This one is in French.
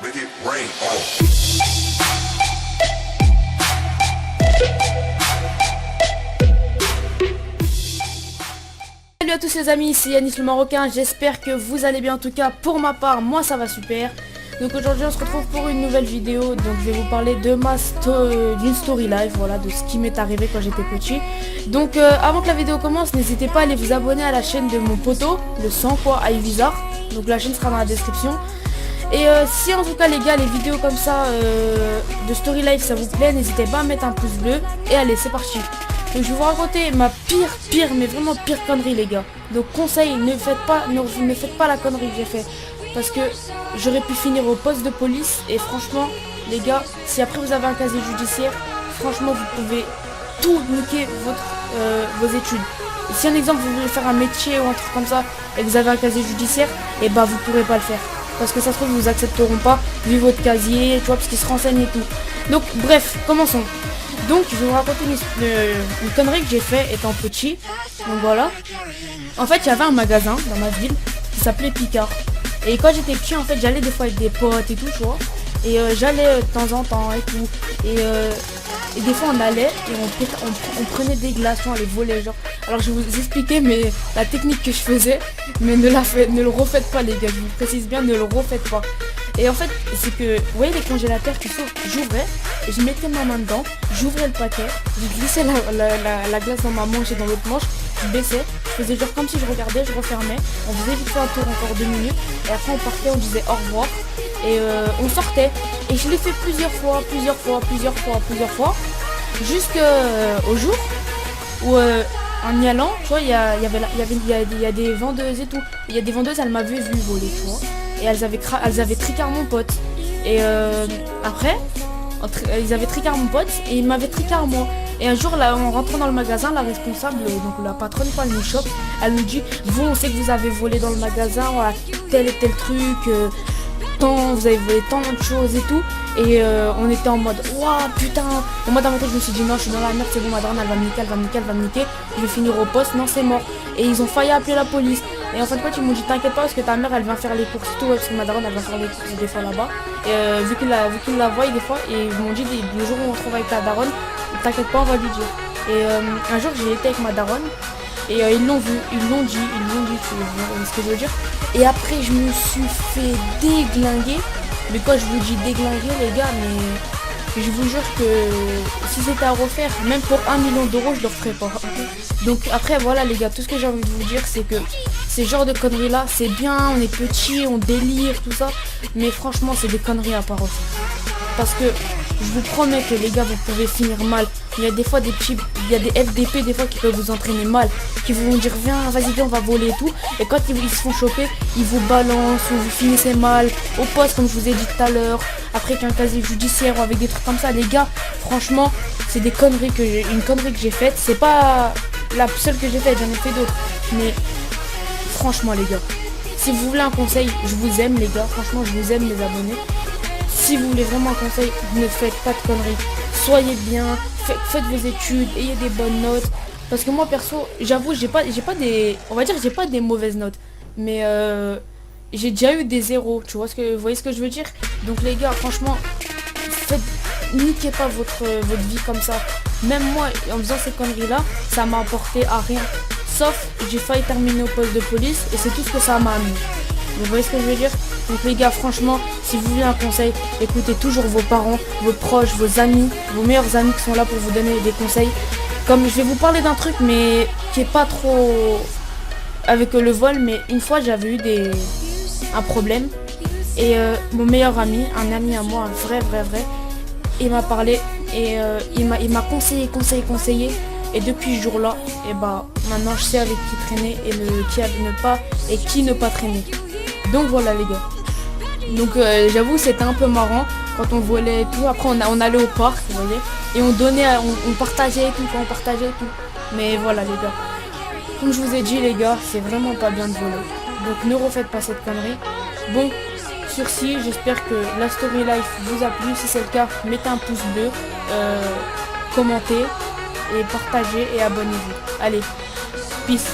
Make it rain. Salut à tous les amis, c'est Yanis le Marocain, j'espère que vous allez bien. En tout cas pour ma part, moi ça va super. Donc aujourd'hui on se retrouve pour une nouvelle vidéo. Donc je vais vous parler de d'une story life, voilà, de ce qui m'est arrivé quand j'étais petit. Donc avant que la vidéo commence, n'hésitez pas à aller vous abonner à la chaîne de mon poteau, le sang quoi, iVisar. Donc la chaîne sera dans la description. Et si en tout cas les gars, les vidéos comme ça de story life ça vous plaît, n'hésitez pas à mettre un pouce bleu. Et allez, c'est parti. Donc je vais vous raconter ma pire, mais vraiment pire connerie les gars. Donc conseil, ne faites pas la connerie que j'ai fait. Parce que j'aurais pu finir au poste de police. Et franchement les gars, si après vous avez un casier judiciaire, franchement vous pouvez tout niquer vos études. Et si un exemple vous voulez faire un métier ou un truc comme ça et que vous avez un casier judiciaire, et bah vous pourrez pas le faire. Parce que ça se trouve ils vous accepteront pas vu votre casier, tu vois, parce qu'ils se renseignent et tout. Donc bref, commençons. Donc je vais vous raconter une connerie que j'ai fait étant petit. Donc voilà. En fait il y avait un magasin dans ma ville qui s'appelait Picard. Et quand j'étais petit en fait j'allais des fois avec des potes et tout, tu vois. Et j'allais de temps en temps et tout. Et des fois on allait et on prenait des glaçons, on les volait genre. Alors je vais vous expliquer mais la technique que je faisais. Mais ne le refaites pas les gars, je vous précise bien, ne le refaites pas. Et en fait, c'est que, vous voyez les congélateurs qui s'ouvrent, j'ouvrais, et je mettais ma main dedans, j'ouvrais le paquet, je glissais la glace dans ma manche et dans l'autre manche, je baissais, je faisais genre comme si je regardais, je refermais, on faisait vite fait un tour encore 2 minutes, et après on partait, on disait au revoir, et on sortait. Et je l'ai fait plusieurs fois, jusqu'au jour où en y allant, tu vois, il y a des vendeuses et tout. Il y a des vendeuses, elles m'avaient vu voler, tu vois. Et elles avaient tricard mon pote. Et après, ils avaient tricard mon pote et ils m'avaient tricard moi. Et un jour, là, en rentrant dans le magasin, la responsable, donc la patronne, quoi, elle nous chope. Elle nous dit, vous, on sait que vous avez volé dans le magasin, voilà, tel et tel truc, vous avez volé tant de choses et tout. Et on était en mode waouh putain. Moi dans ma tête je me suis dit non, je suis dans la merde, c'est bon, madame elle va me niquer, je vais finir au poste, non c'est mort. Et ils ont failli appeler la police. Et en fin de compte ils m'ont dit t'inquiète pas parce que ta mère elle vient faire les courses et tout, parce que ma daronne elle va faire les courses des fois là-bas. Et vu qu'ils la voient des fois, et ils m'ont dit le jour où on se retrouve avec ta daronne, t'inquiète pas on va lui dire. Et un jour j'ai été avec ma daronne. Et ils l'ont vu, ils l'ont dit, tu vois ce que je veux dire. Et après je me suis fait déglinguer. Mais quand je vous dis déglinguer les gars, mais je vous jure que si c'était à refaire, même pour 1 million d'euros, je le referais pas. Donc après voilà les gars, tout ce que j'ai envie de vous dire c'est que ces genres de conneries là, c'est bien, on est petit, on délire, tout ça. Mais franchement c'est des conneries à part aussi. Parce que je vous promets que les gars vous pouvez finir mal. Il y a des fois il y a des FDP des fois qui peuvent vous entraîner mal, qui vous vont dire viens vas-y viens on va voler et tout. Et quand ils se font choper, ils vous balancent ou vous finissez mal au poste comme je vous ai dit tout à l'heure. Après qu'un casier judiciaire ou avec des trucs comme ça les gars, franchement c'est une connerie que j'ai faite. C'est pas la seule que j'ai faite, j'en ai fait d'autres. Mais franchement les gars, si vous voulez un conseil, je vous aime les gars, franchement je vous aime les abonnés. Si vous voulez vraiment un conseil, ne faites pas de conneries. Soyez bien, faites vos études, ayez des bonnes notes. Parce que moi perso, j'avoue, j'ai pas des mauvaises notes. Mais j'ai déjà eu des zéros, vous voyez ce que je veux dire? Donc les gars, franchement, niquez pas votre vie comme ça. Même moi, en faisant ces conneries là, ça m'a apporté à rien. Sauf, j'ai failli terminer au poste de police et c'est tout ce que ça m'a amené. Vous voyez ce que je veux dire? Donc les gars, franchement, si vous voulez un conseil, écoutez toujours vos parents, vos proches, vos amis, vos meilleurs amis qui sont là pour vous donner des conseils. Comme je vais vous parler d'un truc, mais qui est pas trop avec le vol, mais une fois j'avais eu un problème. Et mon meilleur ami, un ami à moi, un vrai, il m'a parlé et il m'a conseillé. Et depuis ce jour-là, et bah maintenant je sais avec qui traîner et qui ne pas traîner. Donc voilà les gars. Donc j'avoue c'était un peu marrant quand on volait et tout. Après on allait au parc, vous voyez. Et on partageait et tout, Mais voilà les gars. Comme je vous ai dit les gars, c'est vraiment pas bien de voler. Donc ne refaites pas cette connerie. Bon, sur ci, j'espère que la story life vous a plu. Si c'est le cas, mettez un pouce bleu, commentez et partagez et abonnez-vous. Allez, peace.